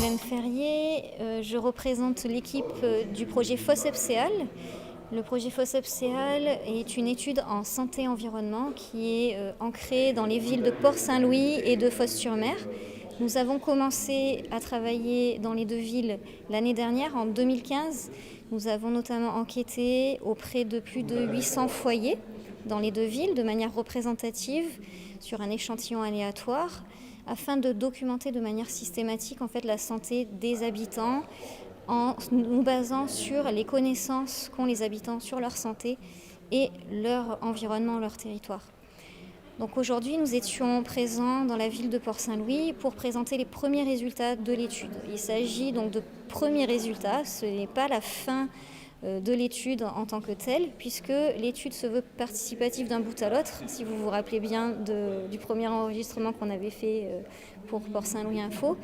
Hélène Ferrier, je représente l'équipe du projet FOSSEPSEAL. Le projet FOSSEPSEAL est une étude en santé-environnement qui est ancrée dans les villes de Port-Saint-Louis et de Fos-sur-Mer. Nous avons commencé à travailler dans les deux villes l'année dernière, en 2015. Nous avons notamment enquêté auprès de plus de 800 foyers dans les deux villes de manière représentative sur un échantillon aléatoire afin de documenter de manière systématique la santé des habitants en nous basant sur les connaissances qu'ont les habitants sur leur santé et leur environnement, leur territoire. Donc aujourd'hui, nous étions présents dans la ville de Port-Saint-Louis pour présenter les premiers résultats de l'étude. Il s'agit donc de premiers résultats, ce n'est pas la fin de l'étude en tant que telle, puisque l'étude se veut participative d'un bout à l'autre. Si vous vous rappelez bien du premier enregistrement qu'on avait fait pour Port-Saint-Louis Info.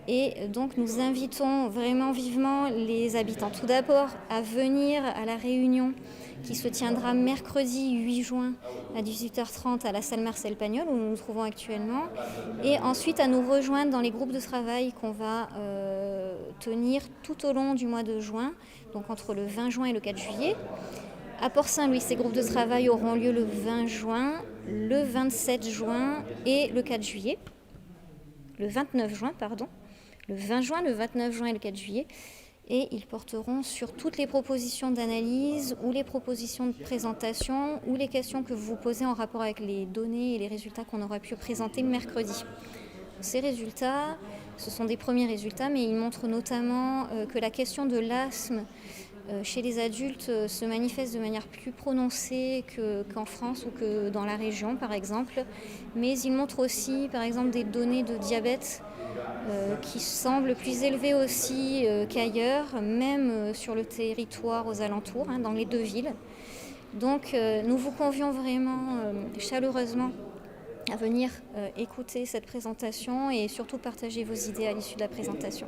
Et donc nous invitons vraiment vivement les habitants tout d'abord à venir à la réunion qui se tiendra mercredi 8 juin à 18h30 à la salle Marcel Pagnol où nous nous trouvons actuellement, et ensuite à nous rejoindre dans les groupes de travail qu'on va tenir tout au long du mois de juin, donc entre le 20 juin et le 4 juillet. À Port-Saint-Louis, ces groupes de travail auront lieu le 20 juin, le 27 juin et le 4 juillet. Le 29 juin, pardon. Le 20 juin, le 29 juin et le 4 juillet. Et ils porteront sur toutes les propositions d'analyse ou les propositions de présentation ou les questions que vous vous posez en rapport avec les données et les résultats qu'on aura pu présenter mercredi. Ces résultats, ce sont des premiers résultats, mais ils montrent notamment que la question de l'asthme chez les adultes se manifeste de manière plus prononcée qu'en France ou que dans la région, par exemple. Mais ils montrent aussi, par exemple, des données de diabète qui semblent plus élevées aussi qu'ailleurs, même sur le territoire aux alentours, dans les deux villes. Donc nous vous convions vraiment chaleureusement à venir écouter cette présentation et surtout partager vos idées à l'issue de la présentation.